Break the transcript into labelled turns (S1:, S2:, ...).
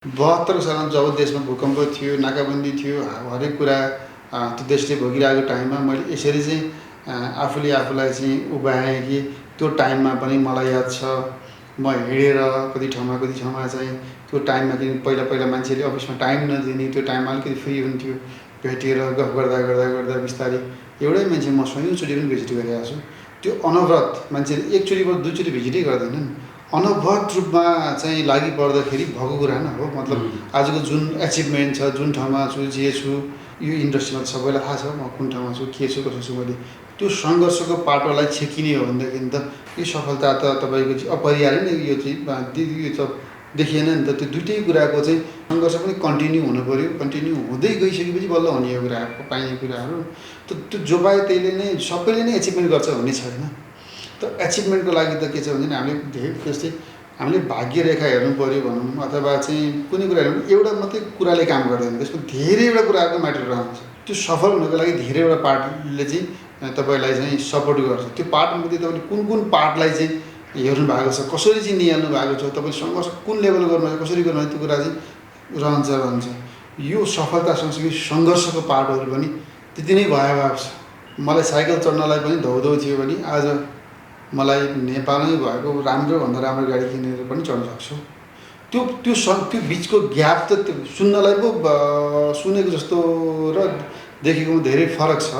S1: 72 सालमा जब देशमा भूकम्प थियो, नाकाबन्दी थियो, हरेक कुरा त्यो देशले भोगिरहेको टाइममा मैले यसरी चाहिँ आफूले आफूलाई चाहिँ उभ्याएँ कि त्यो टाइममा पनि मलाई याद छ म हिँडेर कति ठाउँमा चाहिँ त्यो टाइममा किन पहिला पहिला मान्छेले अफिसमा टाइम नदिने, त्यो टाइममा अलिकति फ्री हुन्थ्यो, भेटेर गफ गर्दा बिस्तारै एउटै मान्छे म सयौँचोटि पनि भिजिट गरिरहेको छु। त्यो अनवरत मान्छेले एकचोटिबाट दुईचोटि भिजिटै गर्दैनन्, अनवरत रूपमा चाहिँ लागि पर्दाखेरि भएको कुरा न हो। मतलब आजको जुन एचिभमेन्ट छ, जुन ठाउँमा छु, जे छु, यो इन्डस्ट्रीमा सबैलाई थाहा छ म कुन ठाउँमा छु, के छु, कसो छु। मैले त्यो सङ्घर्षको पाटोलाई छेकिने हो भनेदेखि त यो सफलता त तपाईँको चाहिँ अपरिहार्य नै यो चाहिँ यो त देखिएन नि त। त्यो दुइटै कुराको चाहिँ सङ्घर्ष पनि कन्टिन्यू हुनु पऱ्यो। कन्टिन्यू हुँदै गइसकेपछि बल्ल हुने यो कुराहरू, पाइने कुराहरू। त्यो जो पाए त्यहीले नै सबैले नै एचिभमेन्ट गर्छ भन्ने छैन। त एचिभमेन्टको लागि त के छ भने हामीले धेरै जस्तै हामीले भाग्यरेखा हेर्नु पऱ्यो भनौँ, अथवा चाहिँ कुनै कुरा हेर्नु, एउटा मात्रै कुराले काम गर्दैन, त्यसको धेरैवटा कुराको म्याटर रहन्छ। त्यो सफल हुनको लागि धेरैवटा पार्टले चाहिँ तपाईँलाई चाहिँ सपोर्ट गर्छ। त्यो पार्टमध्ये तपाईँले कुन कुन पार्टलाई चाहिँ हेर्नु भएको छ, कसरी चाहिँ निहाल्नु भएको छ, तपाईँले सङ्घर्ष कुन लेभल गर्नुहुन्छ, कसरी गर्नुहुन्छ, त्यो कुरा चाहिँ रहन्छ। यो सफलता सँगसँगै सङ्घर्षको पार्टहरू पनि त्यति नै भयावह छ। मलाई साइकल चढ्नलाई पनि धौधौ थियो भने आज मलाई नेपालमै भएको राम्रोभन्दा राम्रो गाडी किनेर पनि चढ्न सक्छु। त्यो बिचको ग्याप त त्यो सुन्नलाई पो सुनेको जस्तो र देखेकोमा धेरै फरक छ।